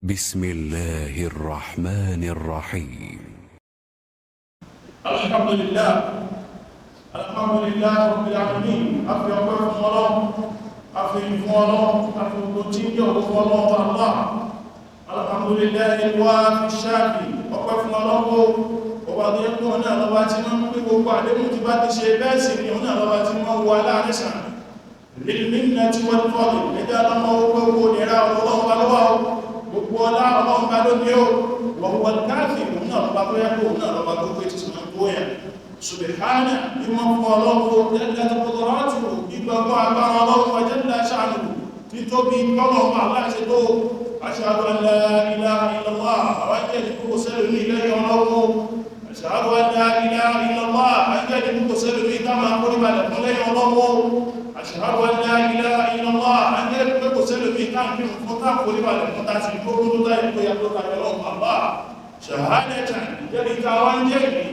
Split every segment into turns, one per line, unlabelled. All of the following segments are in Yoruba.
بسم الله الرحمن الرحيم.
الحمد لله رب العالمين. أفي أقوى فمالله أفي فمالله أفي قتيل وفمالله الله. الحمد لله الوافي الشافي أقوى فمالله وبعد يقول هنا لواتنا مبقوا بعد متبات شيء باسي هنا لواتنا ولا نسان للمنة والفضل إذا لما وقوه نراء الله والله وقولا الله بلونيو وهو الكافر هنا لبقوا يقول هنا لبقوا يتسمى سبحانه بما فضله جلت قدراته بما عبر الله وجل شأنه تتوبي الله الله سيدو أشهد أن لا إله إلا الله وأجل كسلني إليه الله أشهد أن لا إله إلا الله أجل كسلني كما قرب لكم إليه الله أشهد أن لا إله إلا الله أجل كسلني كما قرب لكم تسيكون ذلك يقول الله شهادة جلت وانجلي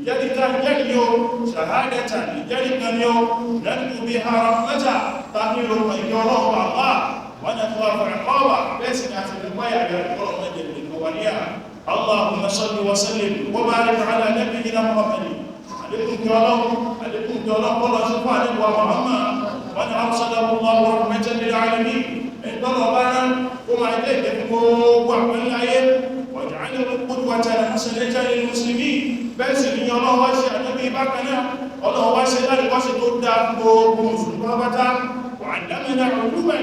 جلتا جليو شهادة جلتا يو نرجو بها رحمته تحمل ميكونه الله ونخاف عقابه بسنا في الرواية يقول مجد الأولياء. اللهم صل وسلم وبارك على نبينا محمد عليكم كلام الله سبحانه وتعالى وأن أرسله الله رحمة للعالمين إن ضربنا وما إليك وعمل الآيات واجعله قدوة حسنة للمسلمين bẹ́ẹ̀ sì ni ọlọ́run wá ṣe ànábì bákan náà ọlọ́run wá ṣe láti wá ṣe tó dá gbogbo mùsùlùmí pátá wà dámẹ́nà olúmẹ̀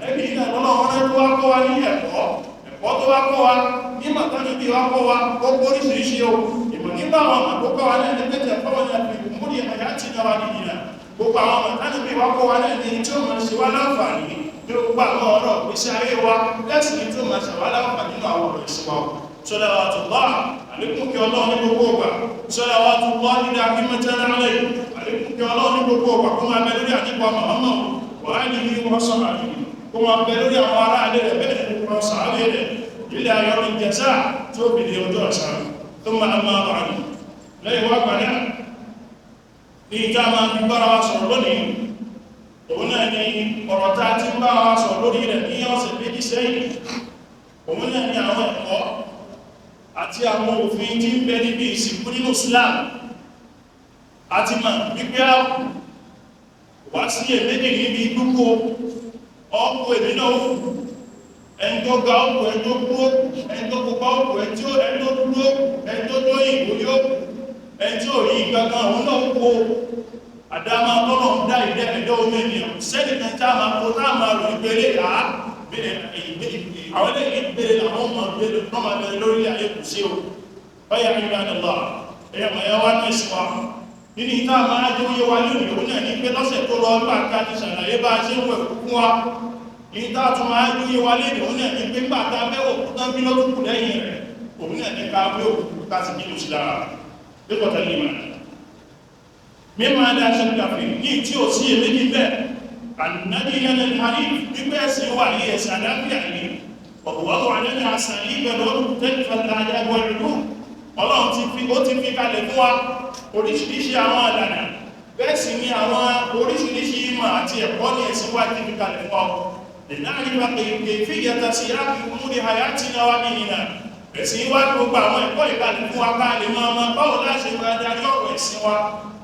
ànábì náà lọ́lọ́run rẹ̀ tó wá kọ́ wa ní ẹ̀kọ́ tó wá kọ́ wa ní màtánàbí wá kọ́ wa gbogbo oríṣiríṣi o ìmọ̀ nígbà àwọn àkókò wa náà ní pẹ́tẹ̀ fọ́wọ́n náà fi múrí àyà tí náà wá nìyí náà gbogbo àwọn màtánàbí wá kọ́ wa náà ní tí ó máa ṣe wá láǹfààní ní gbogbo àwọn ọ̀rọ̀ ìgbésí ayé wa lẹ́sìn ní tí ó máa ṣe wá láǹfààní nínú àwọn ọ̀rọ̀ ìsìn wa salawatullah alaikum kí ọlọ́run ní gbogbo ọgbà salawatullah nílẹ̀ akímẹ́tẹ́lẹ̀ alẹ́ alaikum kí ọlọ́run ní gbogbo ọgbà kó máa bẹ lórí àjíkọ Muhammad wà ní ní wọ́n sọ àrí kó máa bẹ lórí àwọn ará alẹ́ rẹ̀ bẹ́ẹ̀ ní wọ́n sọ àrí rẹ̀ ilẹ̀ ayọ́rọ̀ ìjẹsà tó bìí ọjọ́ ọ̀sán tó máa máa wà ní lẹ́yìn wá gbà náà ní ìta máa fi bára wa sọ̀rọ̀ lónìí òun náà ni ọ̀rọ̀ tá ti ń bá wa sọ̀rọ̀ lórí rẹ̀ ní ọ̀sẹ̀ méjì sẹ́yìn òun náà ni àwọn ẹ̀kọ́ àti àwọn òfin tí ń bẹ níbi ìsìnkú nínú Islam àti ma wípé wá sí èméjì níbi gbogbo ọkọ̀ èmì náà ẹni tó ga ọkọ̀ ẹni tó kúrò ẹni tó kópa ọkọ̀ ẹni tó dúró ẹni tó lóyìn ìwòyó ẹni tí ò rí gangan òun náà kó àdámá tọ́lọ̀ ń dá ìdẹ́ ẹ̀dẹ́ omi ènìyàn sẹ́ni kan tá máa kó tá máa rò ìgbélé àwọn ilé ìgbèrè àwọn ọmọ ìgbèrè ọmọ ìgbèrè lórí ayé kù sí o báyà ní ìrìnàlá ẹ̀yà wá ní ìsìnwá nínú ìta máa jẹ́ oyé wa ní òun náà ní pé lọ́sẹ̀ tó lọ nígbà ká ti ṣàlàyé bá ṣe ń wẹ̀ fún wa ìta tún máa jẹ́ oyé wa lẹ́nu òun náà ní pé gbà ká mẹ́wọ̀ tó tán bí lọ́tùkù lẹ́yìn rẹ̀ òun náà ní ká wé òkú ká sì nílò sí lára lẹ́kọ̀ọ́tà lè máa mímọ̀ adá ṣe ń gbàfẹ́ ní tí ò sí èméjì bẹ́ẹ̀ ànàdí yẹn lè wípé ẹ̀sìn wà ní ẹ̀sìn àdáfíà ní ọ̀pọ̀wọ́pọ̀ àjẹ́jẹ́ àṣàlì pẹ̀lú tẹ́lifẹ̀lá àjẹ́gbọ́ ìlú ọlọ́run ti fi kalẹ̀ fún wa oríṣiríṣi àwọn àdànà bẹ́ẹ̀ sì ni àwọn oríṣiríṣi ìmọ̀ àti ẹ̀kọ́ ní ẹ̀sìn wà ti fi kalẹ̀ fún wa ìnáàríwá kèèkèé fíyàtà sí yáàkì múrí hayati náà wá ní ìrìnà ẹ̀sìn wá gbogbo àwọn ẹ̀kọ́ ìkalẹ̀ fún wa ká lè máa mọ̀ báwo láṣẹ máa darí ọ̀rọ̀ ẹ̀sìn wa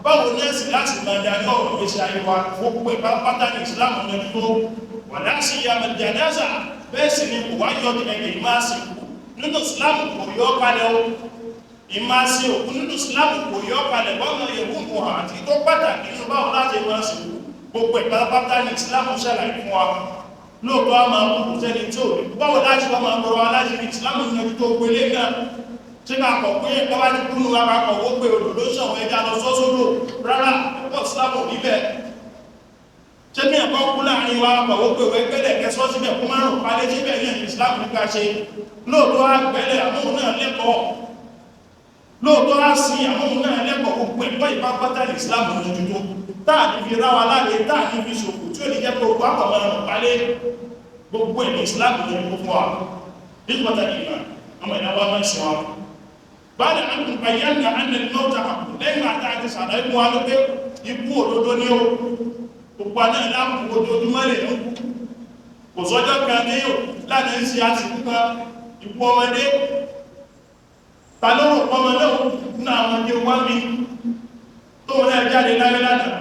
báwo nẹ́ẹ̀sì láti máa darí ọ̀rọ̀ ìgbésí ayé wa gbogbo ìpápátá ní ìsìlámù mẹ́rin tó wà láti yà mẹ́jàdáza bẹ́ẹ̀ sì ni kò wáyọ́ ẹgbẹ̀ ìmáàsì nínú Islam kò yọ́ kalẹ̀ o ìmáàsì òkú nínú Islam kò yọ́ kalẹ̀ bọ́nà ìwú mọ̀ àti tó pàtàkì nínú báwọn láti ìmáàsì gbogbo ìpápátá ní Islam ṣàlàyé fún wa lóòtọ́ a máa kúrò tẹ́lẹ̀ tí ó rí báwọn láti wọ́n máa gbọ́rọ̀ aláṣẹ ní Islam ní ọdún tó gbélé náà tí ká kọ̀ pé bọ́bá ti kúrò lápapọ̀ ó pé òdòdó ṣọ̀wọ́ ẹja lọ sọ́sọ́dọ̀ rárá ẹ̀kọ́ Islam níbẹ̀ ṣẹ́bí ẹ̀kọ́ kú láàrin wa pàwọ́ pé òwe gbẹ́lẹ̀ kẹsọ́ síbẹ̀ kó márùn-ún palẹ́ síbẹ̀ ní Islam nípa ṣe lóòtọ́ á gbẹ́lẹ̀ àmóhun náà lẹ́kọ̀ọ́ lóòtọ́ á sí àmóhun náà lẹ́kọ̀ọ́ gbogbo ẹ̀kọ́ ìpápátá ní Islam lójútó táà ní fi ráwa láre táà ní fi ṣòkò tí ó ní jẹ́ gbogbo àpamọ́ràn palẹ́ gbogbo ẹ̀ ní Islam lójútó fún wa nígbàtà ìgbà ọmọ ìdáwà máa ṣe wa bá ní àkùn àyànà ànà ìmọ̀ta lẹ́yìn àtàkì sàlàyé mú wa ló pé ikú òdodo ní ó gbogbo náà láàpù ojoojúmọ́ lè ń kò sọ́jọ́ kan ní yóò láti ń ṣe àsìkò kan ìkú ọmọdé ta ló rò pọ́mọ náà ní àwọn ọmọdé wá mi tó wọ́n náà jáde láyé lánàá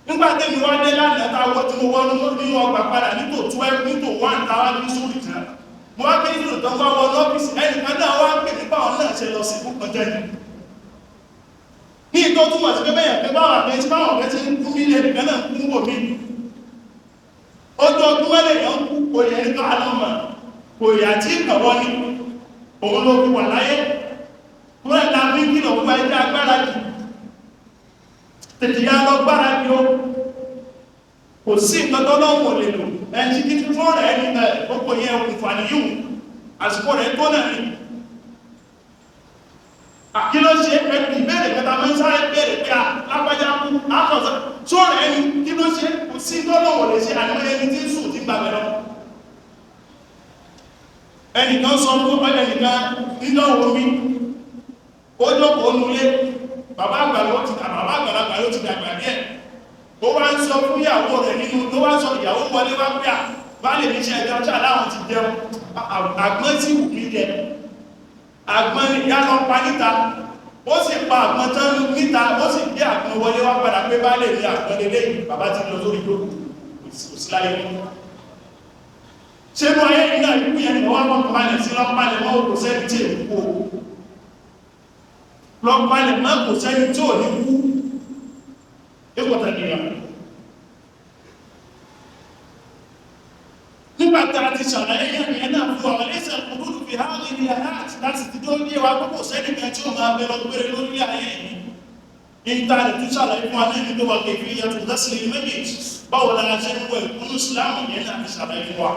nígbà tí mi wá dé lánàá táwọn tí mo wọ́n nínú ọgbà padà nítò 12 nítò 1 tàwà ní sórí ìtàn mo wá pé nínú tó wá wọn lọ́fíìsì ẹnìkan náà wá pè nípa ọ̀nà ṣe lọ sí púpọ̀ jẹ́ ní ìtọ́ túnmọ̀ sí pé bẹ́yàn pé báwọn àpẹ́ tí báwọn àpẹ́ tí ń kú nílé nìkan náà kú wò mí ojú ọdún mẹ́lẹ̀ yàn kú kò yẹ ní káàlọ́mà kò yà tí kàwọ́ ní òun ló fi wà láyé fún ẹ̀ta bí kìlọ̀ fún ẹjẹ́ agbára jù tètè yá lọ gbára bí ó kò sí ìtọ́tọ́ lọ́wọ́ lè lò ẹni kí tí fún rẹ̀ ní ọkọ̀ yẹ òkùnfà níyù àsìkò rẹ̀ tó náà ní kí ló ṣe pẹ̀lú ìbẹ̀rẹ̀ mẹ́ta mọ́ sáré bẹ̀rẹ̀ pé lápájá kú ákọ̀ọ́sá tó rẹ̀ ní kí ló ṣe kò sí tọ́lọ́wọ̀ lè ṣe àníwọ̀ ẹni tí ń sùn tí gbàgbẹ̀ lọ ẹnìkan sọ fún ẹnìkan nínú omi ó jókòó nulé bàbá àgbàlagbà ló ti dàgbà díẹ̀ ó wá ń sọ fún ìyàwó rẹ̀ nínú tó wá sọ ìyàwó wọlé wá pé bá lè ní iṣẹ́ ẹjọ́ ṣáà láwọn ti jẹun àgbọ́n tí wù mí jẹ àgbọ́n ni ìyá lọ pa níta ó sì pa àgbọ́n tán níta ó sì gbé àgbọ́n wọlé wá padà pé bá lè ní àgbọ́n lélẹ́yìn bàbá ti lọ sórí lókù òsìláyé mú ṣe mú ayé ìrìnà ìlú yẹn ni wọ́n mọ́ pàálẹ̀ sí lọ́pàálẹ̀ mọ́ kò sẹ́ni tí èkú kó lọ́pàálẹ̀ mọ́ kò sẹ́ni tí ò ní kú ẹgbọ̀tà nìyà nígbàtà ti ṣàlàyé yẹn náà fún àwọn ẹlẹ́sẹ̀ kúrúdù fi hàn ní ilẹ̀ láti ti tó ní ẹwà gbogbo sẹ́ni kan tí ó máa bẹ̀rọ gbére lórí ayé yìí ìntàlẹ̀ tó ṣàlàyé fún alẹ́ ní tó wà kèfì yàtọ̀ lẹ́sìn méjì báwo la ṣe ń wẹ̀ kúrú ìsìlámù yẹn náà ti ṣàlàyé fún wa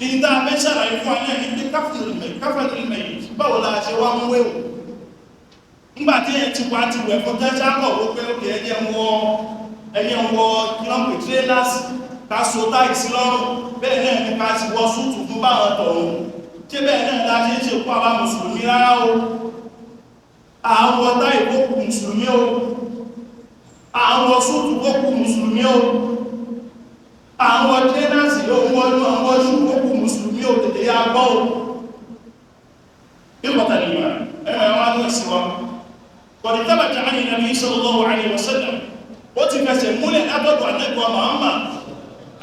ìdá abẹ́sára ìfún alẹ́ ní pé káfẹ́lì mẹ́yìn báwo la ṣe wá mú wéwò nígbàtí ẹ̀ ti wá ti wẹ̀ fún tẹ́ṣàkọ̀ ó pé ó kẹ́ ẹyẹ wọ kílọ́pù tírélásì ká so táì sí lọ́rùn bẹ́ẹ̀ náà ní ká ti wọ súùtù fún báwọn tọ̀run tí bẹ́ẹ̀ náà la ṣe ń ṣe fún àwa mùsùlùmí rárá o àwọn táì kókù mùsùlùmí o àwọn súùtù kókù mùsùlùmí o àwọn tírélásì ló wọ́n àwọn ṣùgbọ́kù mùsùlùmí ò tètè yá gbọ́ ò ìpọ̀tà nìyà ẹ̀rọ wá ní ìsìnwá kọ̀dí tẹ́bàtà ní Nabi sallallahu alaihi wasallam ó ti fẹsẹ̀ múlẹ̀ látọ̀dọ̀ ànẹ́gbọ̀ Muhammad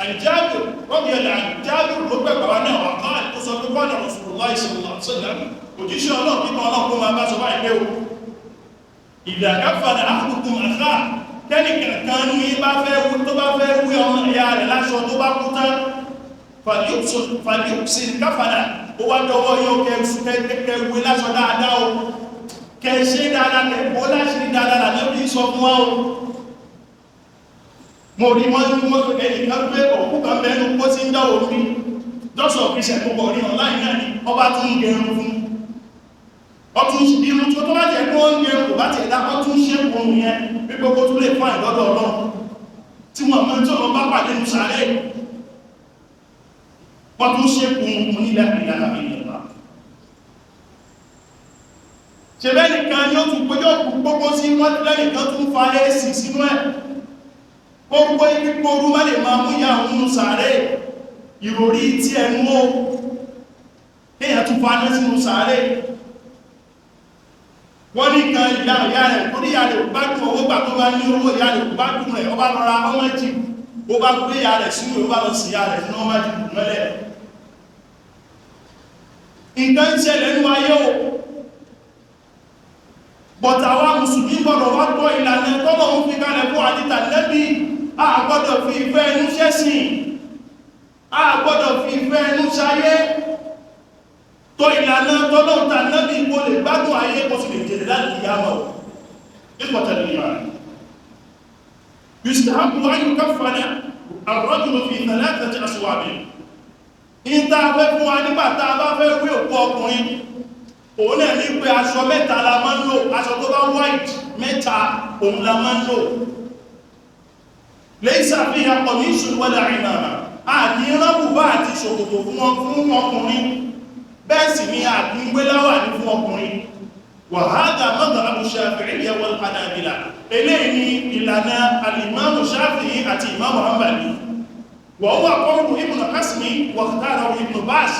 àjábìr rọ́bìyàlẹ̀ àjábìr ló pẹ̀pẹ̀ wá náà wà káà tó sọ pé kọ́nà Rasulullah sallallahu alaihi wasallam òjíṣẹ́ ọlọ́run kíkọ́ ọlọ́run máa bá sọ báyìí pé o ìdàkáfà ní àkùkù àká tẹ́nì kankan ní bá fẹ́ wú tó bá fẹ́ wú ọmọ ìyá rẹ̀ láṣọ tó bá kú tán fàdíùsì káfàdà ó wá dọwọ́ yóò kẹ́ wú láṣọ dáadáa o kẹ́ ṣe dáadáa kẹ́ ó láṣí dáadáa lẹ́bí sọ fún wa o mo rí wọ́n ní mọ́tò ẹnìkan pé òkú kan bẹ́ẹ̀nu kó sí ń dá orí jọ́sọ̀ kíṣẹ̀ púpọ̀ ní ọ̀láì náà ni ọba tún gẹrun fún ọtún inú tó tó bá jẹ́ kó ń gẹrun kò bá ti ẹ̀dá ọtún ṣe kùnrùn yẹn wípé kó tún lè fún àìlọ́dọ̀ ọlọ́run tí wọ́n mọ́ tí wọ́n bá pàdé ní sàárẹ̀ wọ́n tún ṣe kùnrùn nílẹ̀ ìlànà ìlànà ṣe bẹ́ẹ̀ nìkan yóò tún péjọ́ gbogbo sí wọ́n lẹ́nìkan tún fa èsì sínú ẹ̀ gbogbo ibi gbogbo má lè máa mú ìyá òun sàárẹ̀ ìròrí tí ẹnu ó èyàn tún fa náà sínú sàárẹ̀ wọ́n ní kan ìyá rẹ̀ tó ní ìyá rẹ̀ gbádùn owó gbà tó bá ní owó ìyá rẹ̀ gbádùn rẹ̀ ọba lọ́ra ọmọ jì ó bá gbé ìyá rẹ̀ sínú ó bá lọ sí ìyá rẹ̀ sínú ọmọ jì mẹ́lẹ̀ nǹkan ìṣẹ̀lẹ̀ nínú ayé o bọ̀tàwà mùsùlùmí gbọ́dọ̀ wá gbọ́ ìlànà tọ́lọ̀ ń fi kalẹ̀ fún àdítà lẹ́bí a gbọ́dọ̀ fi ìfẹ́ ẹnu ṣẹ́sìn a gbọ́dọ̀ fi ìfẹ́ ẹnu ṣayé tó ìlànà tọ́lọ̀ ń ta lẹ́bí kó lè gbádùn ayé kó sì lè jẹ́ láti yàmọ̀ ìpọ̀tẹ̀lẹ̀yàn yustahabu an yukaffana ar-rajulu fi thalathati aswab ìta fẹ́ fún wa nígbàtà bá fẹ́ wí òkú ọkùnrin òun náà ní pé aṣọ mẹ́ta la máa ń lò aṣọ tó bá white mẹ́ta òun la máa ń lò laysa fiha qamisun wala imama a ní rọ́bùbá àti ṣòkòtò fún ọkùnrin bẹ́ẹ̀ sì ni àdúgbéláwà ní fún ọkùnrin wa hadha madhhabu Shafi'iyya wal Hanabila eléyìí ni ìlànà al-Imam Shafi'i àti Imam Hanbali وهو قول ابن حزم واختاره ابن باز.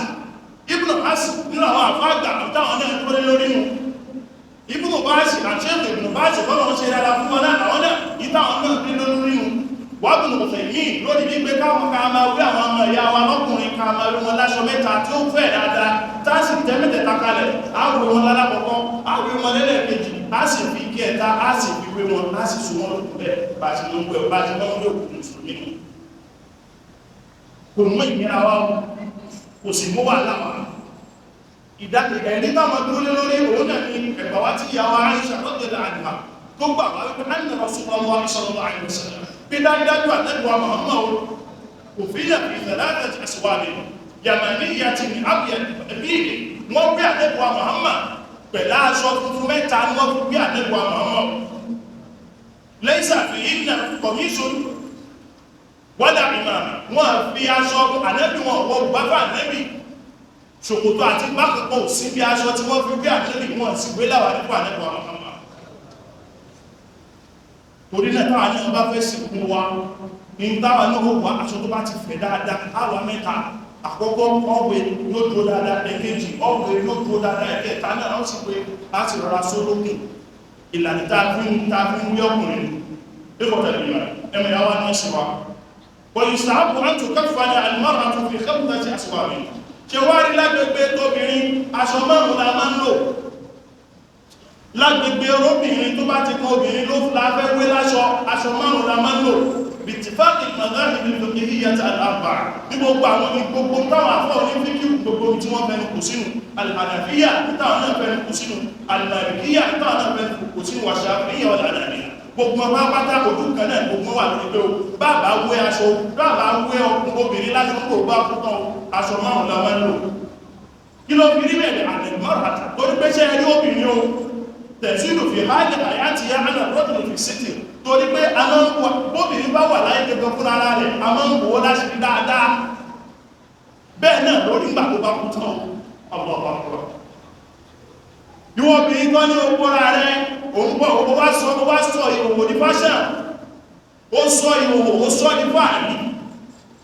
ابن حزم nínú àwọn àfáàgbà àtàwọn náà tó lé lórí nù. Ibn Baz àti Ibn Baz bọ́lọ̀ ṣe dára fún wọn náà àwọn náà ìtàwọn náà lé lórí nù. Wà bùn Uthaymeen lórí wípé káwọn ká máa wí àwọn ọmọ ìyá wa lọ́kùnrin ká máa rí wọn láṣọ mẹ́ta tí ó fẹ́ dáadáa tá sì tẹ́ mẹ́tẹ̀ẹ̀ta kalẹ̀ àwọ̀ wọn lálákọ̀ọ́kọ́ àwọ̀ wọn lẹ́lẹ́kejì á sì fi kí ẹ̀ta á sì fi wé wọn á sì sún wọn lókùnlẹ̀ bá ti lókùn ẹ̀ bá ti lọ́wọ́ lókùn mùsùlùmí. Kò mú ìnira wa kò sì mú wà láwà. Ìdákẹ̀kẹ̀ ẹ̀rí táwọn dúró lé lórí òun náà ní ẹ̀gbà wá tí ìyàwó Aisha radiyallahu anha tó gbà wá wípé anna Rasulullah sallallahu alaihi wasallam bí dájúdájú àtẹ́gbà Muhammad òfíyà fi thalathati aswab yamaniyyatin abyad bíi wọ́n bí àtẹ́gbà Muhammad pẹ̀lá aṣọ tuntun mẹ́ta ni wọ́n bí àtẹ́gbà Muhammad laysa fihinna qamisun wala imama wọ́n fi aṣọ ànẹ́bí wọn wọ́n gbáfà ànẹ́bí ṣòkòtò àti pákọ̀pọ̀ sí bí aṣọ tí wọ́n fi bí ànẹ́bí wọn sì gbé láwà nípa ànẹ́bí wa Muhammad. Torí náà táwọn ní ọba fẹ́ sìnkú wa ní táwọn náà wà aṣọ tó bá ti fẹ̀ dáadáa àwà mẹ́ta àkọ́kọ́ ọ̀wẹ̀ yóò dúró dáadáa ẹ̀kejì ọ̀wẹ̀ yóò dúró dáadáa ẹ̀kẹta náà ó sì pé láti rọra sólókùn ìlànà tá a fi ń wí ọkùnrin lẹ́kọ̀ọ́tà ìgbìmọ̀ ẹ̀mẹ̀ yà wá ní ẹ̀sìn wa. ويستحب أن تكفن المرأة في 5 أسواب. ṣe wá rí lágbègbè tóbìnrin aṣọ márùn la máa ń lò lágbègbè obìnrin tó bá ti kọ obìnrin ló láfẹ́ wé láṣọ aṣọ márùn la máa ń lò bìtìfáàkì madhahib al-fiqhiyyah al-arba'a ní gbogbo àwọn ní gbogbo táwọn afọ́ ní fíkí gbogbo tí wọ́n fẹ́nu kò sínú al-hanafiyya táwọn náà fẹ́nu kò sínú al-malikiyya táwọn náà fẹ́nu kò sínú wa shafi'iyya wal hanabila gbogbo ọba pátá ojú kan náà gbogbo wà lórí pé o bàbá wé aṣọ bàbá wé ọkùnrin obìnrin láti ń kó bá púpọ̀ aṣọ márùn la máa ń lò kí ló fi rí bẹ̀rẹ̀ àdẹ̀mọ́ra torí pé ṣe ẹrí obìnrin o tẹ̀sílù fi hálì àyàtì yá àná rọ́dùnù fi sítì torí pé a máa ń wà bóbìnrin bá wà láyé gẹ́gẹ́ fún ara rẹ̀ a máa ń wò ó láti rí dáadáa bẹ́ẹ̀ náà lórí ìgbà tó bá kú tán ọ̀pọ̀lọpọ̀ ìwọ obìnrin kan ní ọgbọ́ra rẹ̀ òun bọ̀ ó wá sọ ìhòhò ní fáṣà ó sọ ìhòhò ó sọ ní fàárí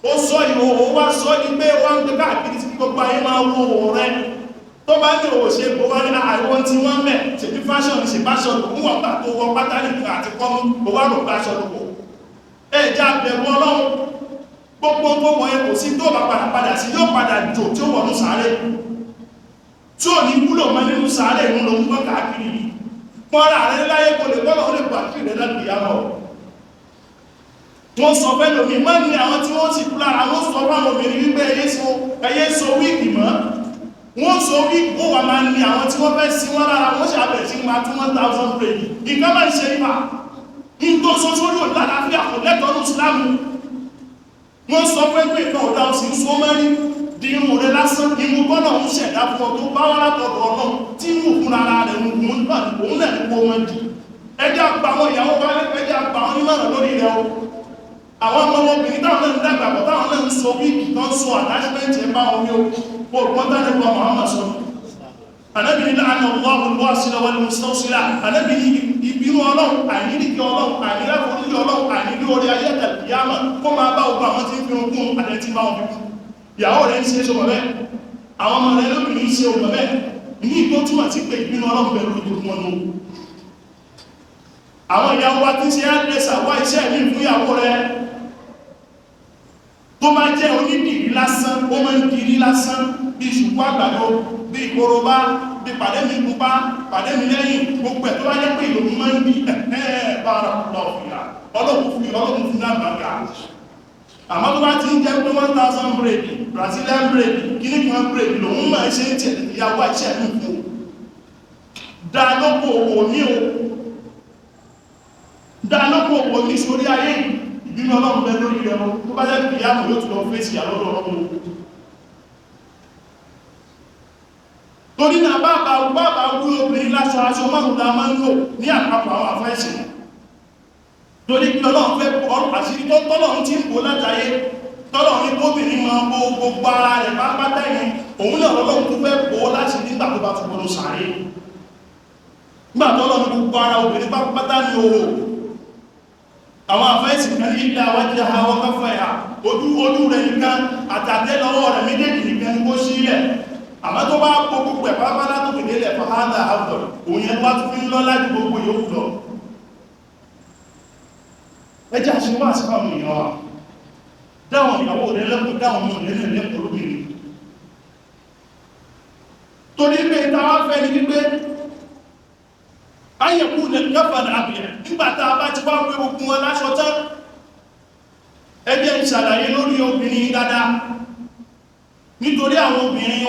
ó sọ ìhòhò wá sọ ní pé wọ́n ń gbé káàkiri tí gbogbo ayé máa wo òhò rẹ̀ tó bá ní òhò ṣe gbogbo ní àwọn tí wọ́n mẹ́ ṣe bí fáṣọ̀n ṣe báṣọ̀ lòun wọ́n gbà tó wọ pátá nìkan àti kọ́mú ó wá rò báṣọ̀ lòwò ẹ̀já bẹ̀rù ọlọ́run gbogbo gbogbo ẹ̀ kò sí tó bá padà sí yóò padà jò tí ó wọnú sáré tí ò ní wúlò mọ́ nínú sáré ìrún lòun gbọ́ káàkiri pọ́nra rẹ̀ láyé kò lè gbọ́nà ó lè gbà kí rẹ̀ láti ìyá mọ́ wọ́n sọ fẹ́ lómi mọ́ ní àwọn tí wọ́n ti kú lára wọ́n sọ fún àwọn obìnrin wípé ẹyẹ so wíìgì mọ́ wọ́n so wíìgì ó wà máa ní àwọn tí wọ́n fẹ́ sí wọ́n lára wọ́n ṣàbẹ̀ sí máa tún 1000 brèdì nǹkan máa ń ṣe nípa ní tó sọ́sọ́ yóò lálàáfíà kò lẹ́tọ̀ọ́ ní ìsìlámù wọ́n sọ pé pé ìkan ọ̀dá òsì ń so mẹ́rin di irun rẹ̀ lásán inú bọ́nà ń ṣẹ̀dá fún ọ tó bá wọ́n látọ̀dọ̀ ọ̀nà tí inú òkun ara rẹ̀ òun náà ní kó wọ́n di ẹjẹ́ àgbà àwọn ìyàwó bá ẹjẹ́ àgbà àwọn onímọ̀ràn lórí rẹ̀ o àwọn ọmọbìnrin táwọn náà ń dàgbàbọ̀ táwọn náà ń so wíìkì tán so àdáṣẹ́mẹ́ntì ẹ̀bá omi o pọ̀lùpọ̀tà nípa Muhammad sọ anábìnrin láàrín ọlọ́run wá sílẹ̀ wọlé mùsùlùmí anábìnrin ìbínú ọlọ́run àìníríkì ọlọ́run àìníláforílẹ̀ ọlọ́run àìnírí orí ayé tàbíyàmà kó máa bá ogun àwọn tí ń fi ogún àdẹ́tí bá wọn fi ìyàwó rẹ̀ ń ṣe ṣe ọmọ bẹ́ẹ̀ àwọn ọmọ rẹ̀ lóbìnrin ṣe ọmọ bẹ́ẹ̀ ní ìtó túnmọ̀ sí pé ìbínú ọlọ́run bẹ̀rù ojú wọn nù àwọn ìyàwó wa tí ń ṣe àdẹ́sà wá iṣẹ́ mi fún ìyàwó rẹ̀ tó máa jẹ́ onídìrí lásán ó máa ń dìrí lásán bí ṣùkú àgbàdo bí ìkorobá bí pàdé mi pupa pàdé mi lẹ́yìn gbogbo ẹ̀ tó bá jẹ́ pé ìlú máa ń bí bára lọ fìyà ọlọ́run fún náà bàgà àmọ́ tó bá ti ń jẹ́ pé 1000 brèdì Brazilian brèdì kíní kan brèdì lòun máa ṣe ń tẹ̀lé ìyàwó iṣẹ́ mi fún dánlọ́pọ̀ òwò ní sórí ayé ìbínú ọlọ́run bẹ lórí rẹ̀ mọ́ tó bá jẹ́ ìyàwó yóò tún lọ fèsì àlọ́dọ̀ ọlọ́run torí náà bàbá wú obìnrin láṣọ aṣọ márùn-ún máa ń lò ní àpapọ̀ àwọn àfẹ́ṣì torí kí ọlọ́run fẹ́ àṣírí tó tọ́lọ́run tí ń bò látàyé tọ́lọ́run ní kóbìnrin máa bó gbogbo ara rẹ̀ pápátá yìí òun náà ọlọ́run tó fẹ́ bò láti nígbà tó bá tún gbọdọ̀ sàárè nígbà tọ́lọ́run gbogbo ara obìnrin pápátá ní òwò àwọn àfẹ́sì kan ní ilẹ̀ àwájá àwọn káfẹ́yà ojú rẹ̀ nìkan àtàtẹ́lọ́wọ́ rẹ̀ méjèèjì nìkan ní kó sílẹ̀ àmọ́ tó bá gbogbo ẹ̀ pápálá tó kèdélẹ̀ fàhádà àwùjọ òun yẹn wá tún fi ń lọ láti gbogbo yóò lọ ẹjá ṣe wá sí fáwọn èèyàn wa dáwọn ìyàwó rẹ̀ lẹ́kùn dáwọn ọmọ rẹ̀ lẹ́kùn lóbìnrin torí pé ìtawà fẹ́ ní wípé ayẹ̀kú lẹ́gbẹ̀fà àbìyàn nígbàtà bá ti wá pé ogun wọn láṣọ tán ẹgbẹ́ ìṣàlàyé lórí obìnrin dáadáa nítorí àwọn obìnrin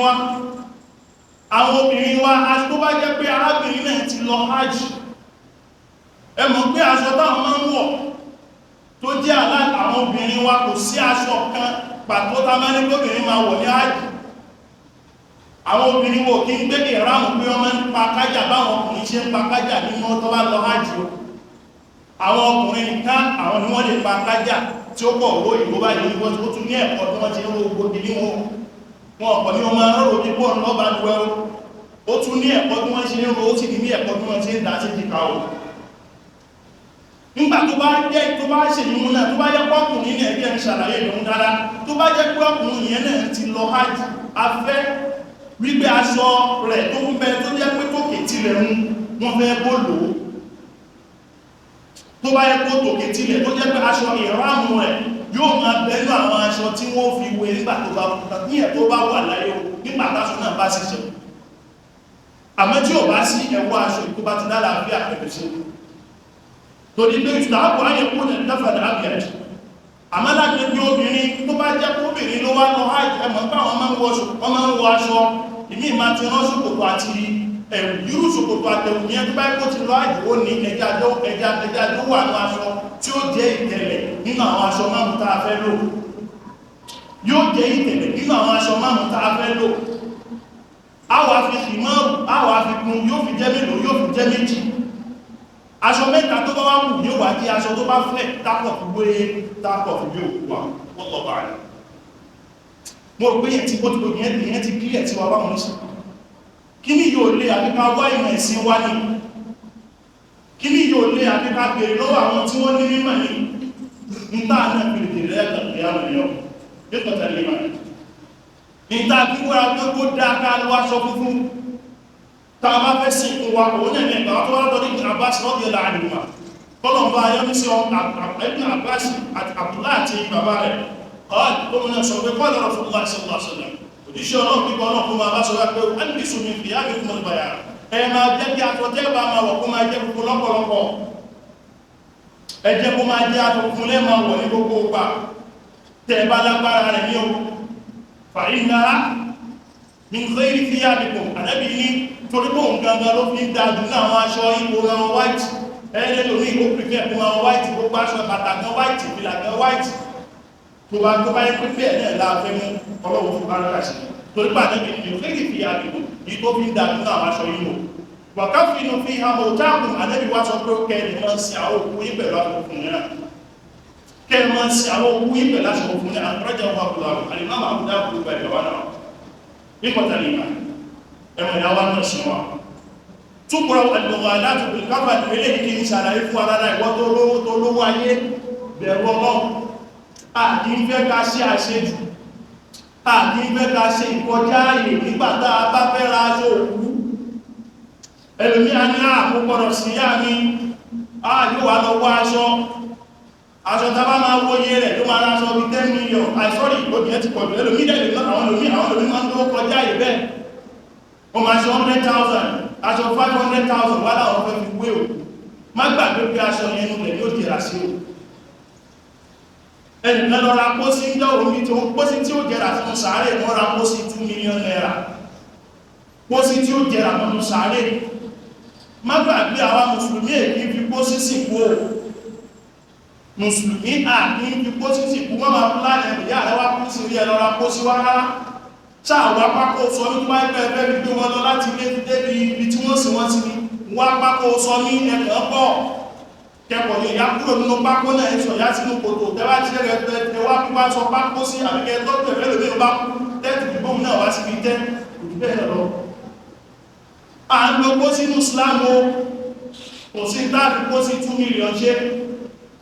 wa aṣọ tó bá jẹ́ pé arábìnrin náà ti lọ hajj ẹ mọ̀ pé aṣọ táwọn máa ń wọ̀ tó jẹ́ àwọn obìnrin wa kò sí aṣọ kan pàtó tá máa ní gómìnrin máa wọ̀ ní hajj àwọn obìnrin wò kí ń gbé ìrámù pé wọ́n máa ń pa kájà báwọn ọkùnrin ṣe ń pa kájà nínú tó bá lọ hajj àwọn ọkùnrin nìkan àwọn ni wọ́n lè pa kájà tí ó pọ̀ owó ìgbó bá yìí wọ́n tó tún ní ẹ̀kọ́ tí wọ́n ti ń ro gbogbo ní wọn ọ̀pọ̀ ní ọmọ rọrùn ní pọ̀ lọ́bàá lúwẹ́ ó tún ní ẹ̀kọ́ tí wọ́n ṣe ń ro ó sì ní ẹ̀kọ́ tí wọ́n ti ń dá sí jìkà ò nígbà tó bá jẹ́ tó bá ṣe yìí náà tó bá jẹ́ pọ́kùnrin ní ẹgbẹ́ ń ṣàlàyé ìlú dára tó bá jẹ́ pé ọkùnrin yẹn náà ti lọ hajj afẹ́ wípé aṣọ rẹ̀ tó ń bẹ tó jẹ́ pé tókè tilẹ̀ mú wọ́n fẹ́ bóòlò tó bá yẹ kó tókè tilẹ̀ tó jẹ́ pé aṣọ ìrámù rẹ̀ yóò máa bẹ̀rù àwọn aṣọ tí wọ́n fi wé nígbà tó bá wà láyé nígbà táṣọ náà bá ṣiṣẹ́ àmọ́ tí ò bá sí ẹ̀wọ́ aṣọ ìkó bá ti dára bí àpẹẹrẹ torí pé ìtàkù ayẹ̀kú ní dáfàdà àbíyàjì àmọ́ láti bí obìnrin tó bá jẹ́ kóbìnrin ló wá lọ hajj ẹmọ̀ pé àwọn máa ń wọ aṣọ ìmí ìmá ti rán ṣòkòtò àti ẹ̀rù yúrù ṣòkòtò àtẹ̀wù ní ẹgbẹ́ báyìí kó ti lọ hajj ó ní ẹja ló wà ní aṣọ tí ó jẹ́ ìtẹ̀lẹ̀ nínú àwọn aṣọ márùn tá a fẹ́ lò yóò jẹ́ ìtẹ̀lẹ̀ nínú àwọn aṣọ márùn tá a fẹ́ lò àwa fi ìmọ̀rù àwa fi kún yóò fi jẹ́ mélòó yóò fi jẹ́ méjì aṣọ mẹ́ta tó bá wá wù yóò wà kí aṣọ tó bá fẹ́ tápọ̀ fún gbé tápọ̀ fún bí òkú wà wọ́pọ̀ bá rẹ̀ mo rò pé yẹn tí ó ti gbogbo yẹn ti kílẹ̀ tí wà báwọn ní kí ní yóò lé àbíká wá ìmọ̀ ẹ̀sìn wá ní kí ní yóò lé àbíká bèèrè lọ́wọ́ àwọn tí wọ́n ní mímọ̀ ní níta náà pèlè rẹ̀ tàbá fẹ́ sí ìkún wa òun náà mẹ́gbà tó wá lọ́dọ̀ ní Abbas radiyallahu anhuma kọ́lọ̀mbà ayọ́ ní sí Ibn Abbas àti Abdullah àti bàbá rẹ̀ ọ̀hán tó mú náà sọ pé qala Rasulullah sallallahu alaihi wasallam òjíṣẹ́ ọlọ́run pípọ̀ náà kó máa bá sọ wá pé albisu min thiyabikum al-bayad ẹ máa jẹ́ kí aṣọ tẹ́ bá máa wọ̀ kó máa jẹ́ gbogbo lọ́pọ̀lọpọ̀ ẹ jẹ́ kó máa jẹ́ aṣọ fún lẹ́ máa wọ̀ ní gbogbo gbà tẹ́ bá lágbára rẹ̀ ní o fa innaha min khayri thiyabikum ànábì ní torí bó ń gangan ló fi ń dájú ní àwọn aṣọ ipò ran white ẹ̀rẹ́ lórí ìwò pípẹ́ fún ran white gbogbo aṣọ bàtà gan white ìfìlà gan white tó bá yẹ pípẹ́ ẹ̀ náà láàfẹ́ mú ọlọ́wọ́ fún bára sí torí pàdé bí i kéèkì fi àbìkù yìí tó fi ń dájú ní àwọn aṣọ ipò wàká fi inú fi hàn mọ̀ táàkùn àdẹ́bí wá sọ pé ó kẹ́ ẹ̀ máa ń sin àwọn òkú yín pẹ̀lú aṣọ òfin náà kẹ́ ẹ̀ máa ń sin àwọn òkú yín pẹ̀lú aṣọ òfin náà àtúrọ́jà wà kúlọ̀ àlìmọ́ àbúdá kúlọ̀ pẹ̀lú wa náà nípọ̀tà nìyà ẹmọ̀ ìyàwó àtọ̀sí wa túnkùrọ̀ ẹ̀lọ́wọ̀ aláàtùkù káfà nílé ìdí ìṣàlàyé fún arára ìwọ́ tó lówó ayé bẹ̀rù ọlọ́run àti ìfẹ́ ká ṣe àṣejù àti ìfẹ́ ká ṣe ìkọjá ààyè nígbàtà bá fẹ́ ra aṣọ òkú ẹlòmí a ní àkókọ̀rọ̀ sí yá ní ààyò wà lọ wá aṣọ tàbá máa wóyé rẹ̀ ló máa ráṣọ bí 10 million àìsọ́rì ìgbòdì ẹ̀ ti pọ̀jù ẹlòmí dẹ̀ àwọn olómi máa ń tó kọjá ààyè bẹ́ẹ̀ o ma ṣe 100,000 aṣọ 500,000 wà láwọn fẹ́ fi wé o má gbàgbé pé aṣọ yẹn nù rẹ̀ yóò jẹ́ra sí o ẹnìkan lọ ra pósí ń jọ omi tó pósí tí ó jẹ́ra fún sàárè wọ́n ra pósí 2 million naira pósí tí ó jẹ́ra fún sàárè má gbàgbé àwa mùsùlùmí èkí fi pósí sìnkú o mùsùlùmí àkí fi pósí sìnkú wọ́n máa fúlànà ìyá rẹ̀ wá pósí rí ẹ lọ ra pósí wá rárá sáàwọ̀ apákó sọ ní pàípẹ́ ẹgbẹ́ gbígbé wọn lọ láti ilé débi ibi tí wọ́n sì wọ́n sí ní wọ́n apákó sọ ní ẹ̀kọ́ pọ̀ kẹpọ̀ ní ìyá kúrò nínú pákó náà ẹ̀ṣọ́ ìyá sínú kòtò tẹ́wà tí ẹwà pípá sọ pákó sí àbíkẹ́ tọ́jú ẹ̀fẹ́ lórí ọba tẹ́tù gbígbóhùn náà wá sí ibi tẹ́ òjúbẹ́ lọ à ń lo kó sínú Islam o kò sí táàbí kó sí 2 million ṣe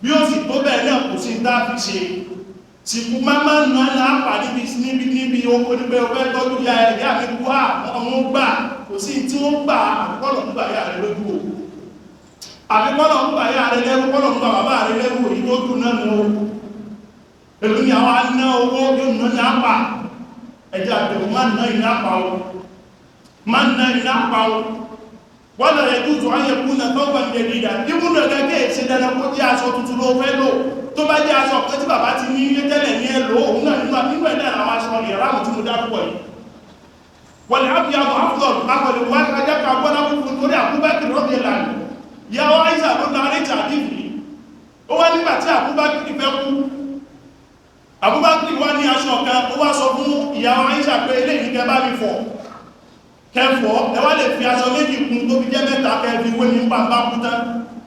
bí ó sì tó bẹ́ẹ̀ náà kò sí dá fi ṣe sìnkú máa ń náà láàpá níbi oko nígbẹ́ ọgbẹ́ tọ́jú ya ẹ̀yà mi kú àwọn gbà kò sí tí ó gbà àkọ́lọ̀ ń gbà yà rẹ̀ lójú o àbíkọ́lọ̀ ń gbà yà rẹ̀ lẹ́rú kọ́lọ̀ ń gbà bàbá rẹ̀ lẹ́rú èyí tó dùn náà mú èlú ni àwọn aná owó yóò ná ní àpá ẹjẹ́ àbẹ̀wò máa ná ìná àpá o máa ná ìná àpá o wọ́n lọ rẹ̀ dúdú ayẹkú na tọ́gbà ń dẹ̀rí ìdá ibú náà gẹ́gẹ́ ìṣẹ́ dáná kó jẹ́ aṣọ tuntun ló fẹ́ lò tó bá jẹ́ aṣọ pé tí bàbá ti ní ilé tẹ́lẹ̀ ní ẹlò òun náà nínú ẹ̀dá àwọn aṣọ ìyàráàmù tí mo dárúkọ yìí wọ́n lè ábí àwọn afdol akọ̀lẹ̀ wọ́n ajáka gbọ́nà fún torí Abubakar rọ́bì ẹ̀lànà ìyàwó Aisha ló na rí tàbífì ó wá nígbà tí Abubakar fẹ́ kú Abubakar wá ní aṣọ kan ó wá sọ fún ìyàwó Aisha pé ilé ìgbẹ́ bá mi fọ̀ kẹfọ́ ẹ wá lè fi aṣọ méjì kún tó fi jẹ́ mẹ́ta kẹfì wé ní pàpá kúta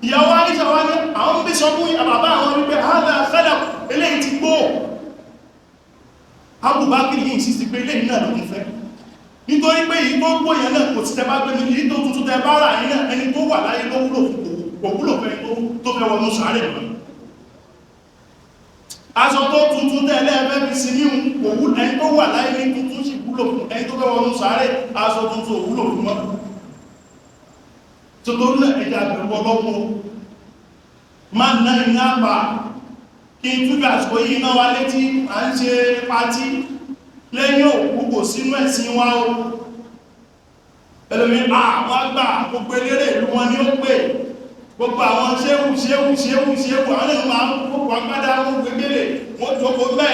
ìyàwó Aisha wá ní àwọn bí sọ fún àbàbá àwọn wípé hádà sẹ́lẹ̀ eléyìí ti gbó Abubakar yìí sí sí pé eléyìí náà ló ń fẹ́ nítorí pé èyí tó gbó yẹn náà kò sí tẹbá gbé ní èyí tó tuntun tẹ bá rà yìí náà ẹni tó wà láyé ló wúlò fẹ́ tó fẹ́ wọnú sàárè mọ́ aṣọ tó tuntun tẹ́lẹ̀ ẹgbẹ́ fi sí ní òwú ẹni tó wà láyé ní tuntun sì wúlò fún ẹni tó fẹ́ wọnú sàárè aṣọ tuntun òwúlò fún mọ́ tó tó ní ẹja àbẹ̀wọ̀ lọ́wọ́ máa ná iná pa kí n túbẹ̀ àsìkò yìí náà wá létí à ń ṣe pátí lẹ́yìn òkú kò sínú ẹ̀sìn wá o ẹlòmí àwọn àgbà gbogbo eléré ìlú wọn ni ó pè gbogbo àwọn ṣéwù àwọn èèyàn máa ń gbogbo agbádá gbogbo gbélé wọ́n jókòó mẹ́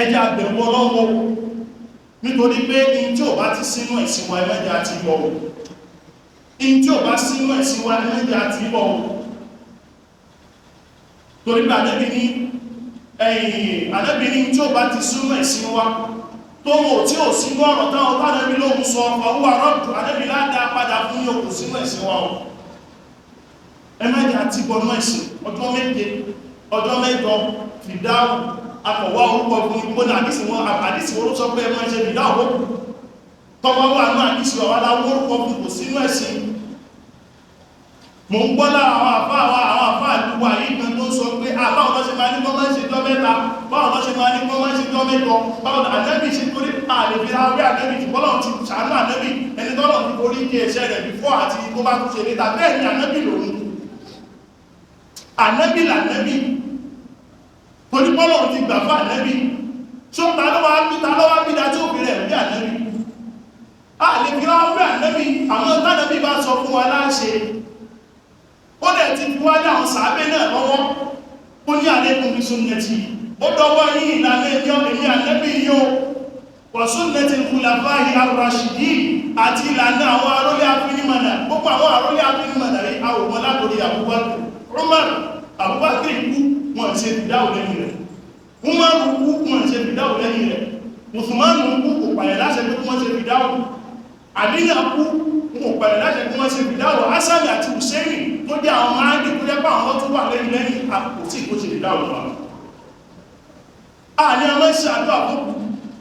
ẹjẹ́ àbẹ̀wọ̀ lọ́wọ́ nítorí pé in tí ò bá ti sínú ẹ̀sìn wa ẹlẹ́jẹ́ àti ìbọ̀ in tí ò bá sínú ẹ̀sìn wa ẹlẹ́jẹ́ àti ìbọ̀ torí pé àdẹ́bìnrin tí ó bá ti súnmọ̀ ẹ̀sìn wa tó mọ̀ tí ó sí gọ́ọ̀rọ̀ táwọn tánàbí lóhun sọ ọwọ́ àrọ́dù àdẹ́bì ládá padà fún ní okùn sínú ẹ̀sìn wa ọ̀ ẹmẹ́jì àti gbọnú ẹ̀sìn ọjọ́ méje ọjọ́ mẹ́jọ fìdáwù akọ̀wà orúkọ fún ìgbónà àdísì wọn sọ pé ẹmọ́ ẹ̀ṣẹ́ fìdáwù tọwọ́ wà náà àdísì wà láwọ́ orúkọ fún kò sínú ẹ̀sìn mo ń gbọ́ lára àwọn àfá àdúgbà yìí kan tó sọ pé àbáwọn lọ́ṣe máa ní kọ́ máa ń ṣe jọ mẹ́ta báwọn lọ́ṣe máa ní kọ́ máa ń ṣe jọ mẹ́jọ báwọn ànẹ́bì ṣe torí àlè fi ráwé ànẹ́bì tí bọ́lọ̀ ti ṣàánú ànẹ́bì ẹni tọ́lọ̀ ti borí kí ẹ̀ṣẹ́ rẹ̀ bífọ́ àti tó bá tún ṣe níta bẹ́ẹ̀ ni ànẹ́bì lòun ànẹ́bì lànẹ́bì torí bọ́lọ̀ ti gbà fún ànẹ́bì ṣó ta lọ́wọ́ bí dá tí ó fi rẹ̀ bí ànẹ́bì àlè fi ráwé ànẹ́bì àwọn tánẹ́bì bá sọ fún wa láṣẹ ó dẹ̀ ti fi wájá àwọn sàábé náà lọ́wọ́ ó ní àlékún bí súnnẹ̀tì ó dọwọ́ yí ìlànà ẹjọ́ èyí ànẹ́bí yóò wà súnnẹ̀tì khulafā'i ar-rashidīn àti ìlànà àwọn arólé afínimọ̀nà gbogbo àwọn arólé afínimọ̀nà rí àwòmọ́ látorí Abubakar kú wọn ṣe fìdáwò lẹ́yìn rẹ̀ Umar kú wọn ṣe fìdáwò lẹ́yìn rẹ̀ Usman kú kò pàyẹ̀ láṣẹ pé wọ́n ṣe fìdáwò àdíyà kú wọn pàyẹ̀ láṣẹ pé wọ́n ṣe fìdáwò Hasan àti Hussein tó jẹ́ àwọn máa ń dì kú lẹ́pàá àwọn tó wà lẹ́yìn àpòtí kó ṣe fìdáwò wọn àní ọmọ ìṣẹ́ àdúrà fún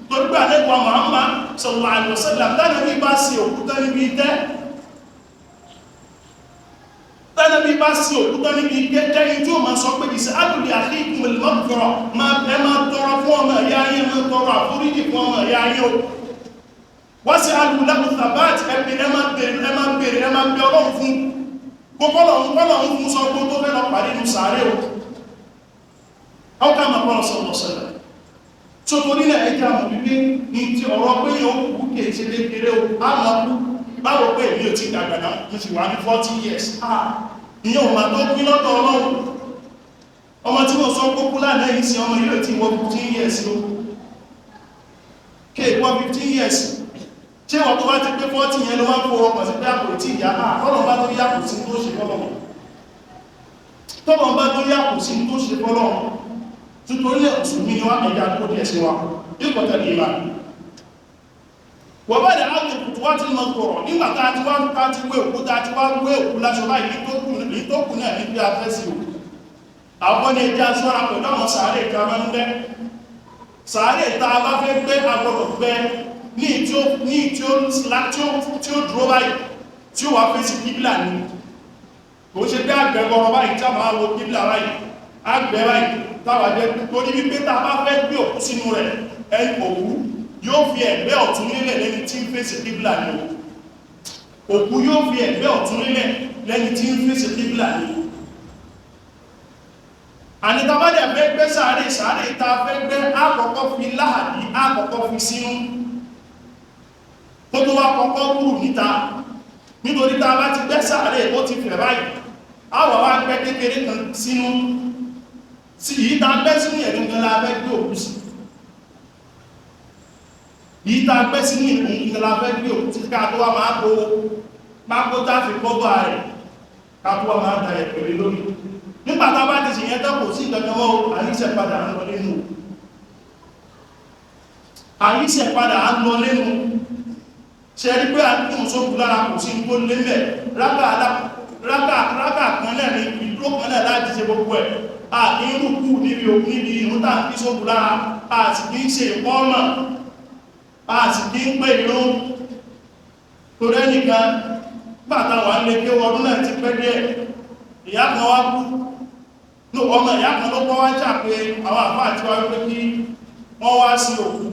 torí pé àlẹ́kọ̀ọ́ Muhammad sallallahu alaihi wasallam tánàbí bá sí òkúta níbi tẹ́ tánàbí bá sí òkúta níbi tẹ́yìn tí ó máa sọ pé ìsẹ́ àdúlé àkíkùn ìlọ́gbọ̀rọ̀ ẹ máa tọrọ fún ọmọ ìyá ayé máa tọrọ àforíjì fún ọmọ ìyá ayé wọ́n sí alùlẹ́kùn tàbátì ẹ máa bèèrè ọlọ́run fún kọ́lọ̀un fún sọ gbogbo tó fẹ́ lọ pàdé ní sàárè o ọkà máa pọ́lọ̀ sọ̀rọ̀ sọ̀rọ̀ tó tó nílẹ̀ ẹjá mọ̀ wípé ní ti ọ̀rọ̀ pé yóò kú kèé ṣe lékeré o a máa kú báwo pé èmi ò ti dàgbà náà mo sì wà ní 40 years ìyẹn ò máa tó pín lọ́dọ̀ ọlọ́run ọmọ tí mo sọ kókú láàrín ẹ̀yìn sí ọmọ yóò ti wọ 15 years o kéè wọ́n 15 years ṣé wọ́n tó bá ti pé 40 yẹn ló wá ń fowó ọkọ̀ sí pé àpò tí ìyá tọ́lọ̀ bá tó yàpò sí tó ṣe fọ́lọ̀ tọ́lọ̀ bá tó yàpò sí tó ṣe fọ́lọ̀ tutorí ọ̀sùnmí ni wá ẹ̀yà tó díẹ̀ sí wa ìkọ̀tẹ̀lẹ̀ ìmá wọ́n bá dẹ̀ ágbẹ̀ kùtù wá tí mọ́ tọrọ nígbàtà tí wá ká ti wé òkú tá ti wá wé òkú láṣọ báyìí tó kù náà ní bí a fẹ́ sí òkú àwọn ní ẹjá sọ́ra pẹ̀lú àwọn sàárè ìta máa ń gbẹ́ sàárè ìta bá fẹ́ gbé agbọ̀dọ̀ gbẹ́ ní tí ó dúró báyìí tí ó wà fẹ́ sí kíbílà ní kò ṣe pé àgbẹ̀gbọ̀rọ̀ báyìí tí a máa wo kíbla báyìí àgbẹ̀ báyìí táwà jẹ́ torí wípé tá a bá fẹ́ gbé òkú sínú rẹ̀ ẹni òkú yóò fi ẹ̀gbẹ́ ọ̀tún nílẹ̀ lẹ́ni tí ń fèsì kíbla ní òkú yóò fi ẹ̀gbẹ́ ọ̀tún nílẹ̀ lẹ́ni tí ń fèsì kíbla ní ànítàbádẹ̀ fẹ́ gbé sàárè ta fẹ́ gbé àkọ́kọ́ fi láhàdí àkọ́kọ́ fi sínú tó tó wá kọ́kọ́ kúrò níta nítorí tá a bá ti gbé sàárè ó ti fẹ̀ báyìí àwọ̀ wá gbé kékeré kan sínú sí yìí tá gbé sínú ẹ̀dùn la fẹ́ gbé òkú sí yìí tá gbé sínú ẹ̀dùn la fẹ́ gbé òkú sí ká tó wá máa kó táfi kọ́bọ̀ rẹ̀ ká tó wá máa da ẹ̀pẹ̀lẹ̀ lórí nígbàtá bá ti ṣe yẹn tán kò sí ìgbẹ̀gbẹ̀wọ́ àyíṣẹ́ padà ń lọ lẹ́nu àyíṣẹ́ padà ń lọ lẹ́nu ṣe rí pé àkíhùn sókù lára kò sí tó lélẹ̀ rákà kan náà ní ìdúró kan náà láti ṣe gbogbo ẹ̀ àti irúkú níbi òkú níbi ìrúntà kí sókù lára àti kí ń ṣe ìpọ́ọ̀mọ̀ àti kí ń pè ìrún tó rẹ́nìkan pàtàwà lè ké ọdún náà ti pẹ́ díẹ̀ ìyá kan wá kú ní ọmọ ìyá kan ló pọ́ wá jà pé àwọn àfáà tí wá wípé kí wọ́n wá sí òkú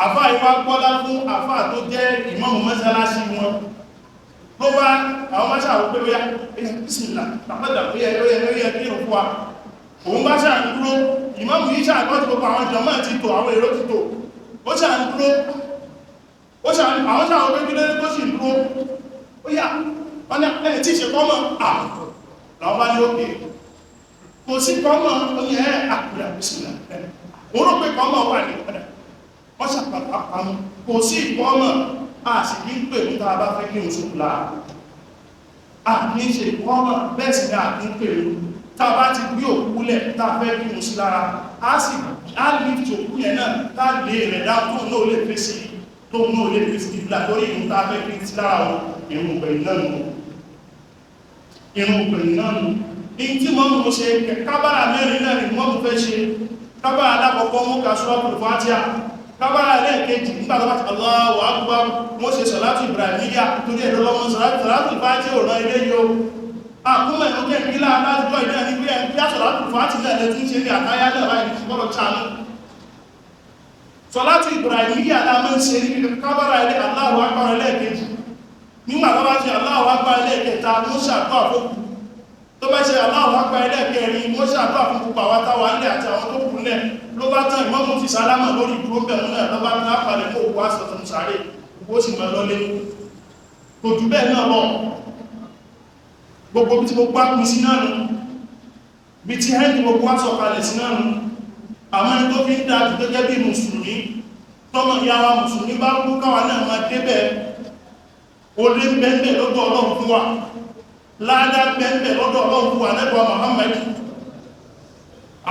àfáà ìwá gbọ́lá fún àfáà tó jẹ́ ìmáàmù mọ́sálásí wọn ló bá àwọn máṣà wípé ó yá bísmìlà tàbátà pé ẹ̀rọ kí òkú wa òun bá ṣà ń dúró ìmáàmù yìí ṣàgbọ́ ti gbogbo àwọn jọmọ́ ti tò àwọn èrò ti tò ó ṣà ń dúró àwọn ṣà wípé kí lẹ́ni tó sì dúró ó yá ọ̀nà ẹ̀ tí ṣe kọ́mọ̀ láwọn bá ní òkè kò sí kọ́mọ̀ oní ẹ̀ àkùdà bísìlá wọ́n rò pé kọ́mọ̀ wà ní ọ̀dá wọ́n ṣàpàpà pàmù kò sí kọ́mọ̀ a sì kí ń pè ní tàà bá fẹ́ kí o ṣùkú láà a ní ṣe kọ́mọ̀ bẹ́ẹ̀ sì ní a kí ń pè ní tàà bá ti gbé òkú lẹ̀ tàà fẹ́ kí o sí lára a sì á ní ìtòkú yẹn náà tàà lè rẹ̀ dá tó náà lè fèsì ìfìlà lórí ìrùn tàà fẹ́ kí sí lára ìrùn pẹ̀lú náà irun pẹ̀lú náà nù in tí mọ́ mú ṣe kábàrà mẹ́rin náà ni mọ́ mú fẹ́ ṣe kábàrà alákọ̀ọ́kọ́ mú ká suratul Fatiha kábàrà lẹ́ẹ̀kejì nígbàtàbàtà Allahu Akbar wọ́n ṣe sọ̀látù Ibrahimiyya torí ẹ̀rọ lọ́mọ sọ̀látù Fatiha ò rán ilé yóò àkúmẹ̀ ló kẹ́ nílá alájọ́ ìdí ẹni pé ẹni bí sọ̀látù Fatiha náà lẹ́tí ń ṣe ní àkáyá náà láì ní ṣùgbọ́n chánú sọ̀látù Ibrahimiyya lámọ́ ṣe ní kábàrà ilé Allahu Akbar lẹ́ẹ̀kejì nígbà tó bá ṣe Allahu Akbar ẹlẹ́ẹ̀kẹta mọ́ ṣàtọ́ àfókù tó bá ṣe Allahu Akbar ẹlẹ́ẹ̀kẹrin mọ́ ṣàtọ́ àfókù pàwátàwà ńlẹ̀ àti àwọn tó kù ńlẹ̀ ló bá tán ìmọ́mù fi sálámà lórí ìdúró bẹ̀rún náà lọ́bá ní àpàlẹ̀ kó wá sọ̀tún sáré ó sì mọ́ lọ́lé kò jù bẹ́ẹ̀ náà lọ gbogbo bí tí mo gbá kú sí náà nù bí tí ẹ́ ní gbogbo wá sọ̀kalẹ̀ sí náà nù àmọ́ ẹni tó fi ń dájú gẹ́gẹ́ bí mùsùlùmí tọ́mọ̀ ìyá wa mùsùlùmí bá kú káwa náà máa débẹ̀ orí bẹ́ẹ̀bẹ̀ lọ́dọ̀ ọlọ́run fún wa láàdá bẹ́ẹ̀bẹ̀ lọ́dọ̀ ọlọ́run fún wa nẹ́bọ̀ Muhammad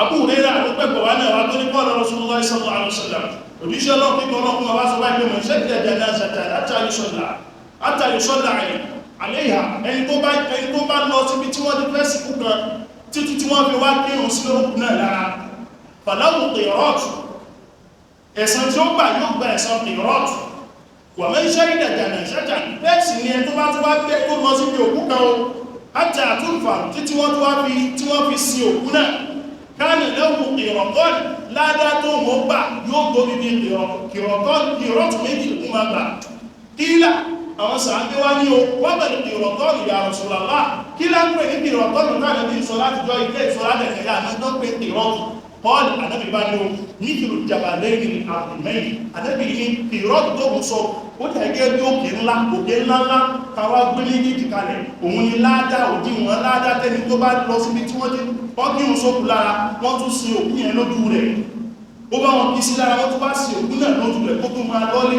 Abu Hurairah ló pẹ̀pẹ̀ wá náà wá tó ní qala Rasulullah sallallahu alaihi wasallam òjíṣẹ́ ọlọ́run pípọ̀ ọlọ́run wá sọ wáyé mọ̀ shahida janazatan hatta yusalla alayha ẹni tó bá lọ síbi tí wọ́n ti fẹ́ sìnkú kan títí tí wọ́n fi wá kírun sí lóòkù náà lára falahu qirat ẹ̀san tí ó gbà yóò gba ẹ̀san qirat wà mẹ́ ṣẹ́rìdà jànà ìṣẹ́jà bẹ́ẹ̀sì ni ẹni tó bá tó wá gbé tó lọ sí ibi òkú kan o àti àtúnfà tí wọ́n fi sí òkú náà káàlì lẹ́wù ìrọ̀kọ́lì ládá tó mọ́ gbà yóò tó bí ìrọ̀tù méjì òkú máa gbà kílá àwọn sàábé wá ní o wọ́n bẹ̀rẹ̀ ìrọ̀kọ́lì ya Rasulullah kílá ń pè ní ìrọ̀kọ́lì káàlì bí ìsọ láti jọ ilé ìsọ́lá tẹ̀kẹ̀yà ní tó pé ìrọ̀tù Paul Ànábì bá ní o nítorí jabalẹ́ni àbìmẹ́yìn Ànábì ní ìrọ́dù tó mú sọ ó tẹ́gẹ́ bí òkè ńlá káwà gbé ní ìdí kalẹ̀ òun ni ládá òdí wọn ládá tẹ́ni tó bá lọ síbi tí wọ́n ti ọdún sókù lára wọ́n tún sin òkú yẹn lójú rẹ̀ ó bá wọn kí sí lára wọ́n tún bá sin òkú náà lójú rẹ̀ kó tún máa lọ́lé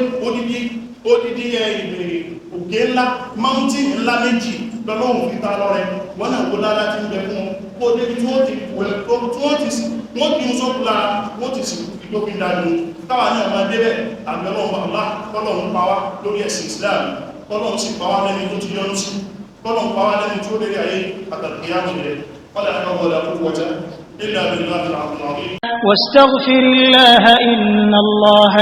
odidi ìbèrè òkè ńlá mountain ńlá méjì lọ́lọ́run fi ta lọ́rẹ wọ́n náà kó ládá tí ń bẹ fún wọn kó débi tí wọ́n kí ń sókù lára wọ́n ti sì ìgbókùn dájú káwà ní ọmọ débẹ̀ àgbẹ̀lọ́wọ́ Allah kọ́lọ̀un pàwá lórí ẹ̀sìn Islam kọ́lọ̀un sì pàwá lẹ́ni tó ti yọ́nú sí kọ́lọ̀un pàwá lẹ́ni tó lérí ayé àtàkìyàmù rẹ̀ واستغفر الله إن الله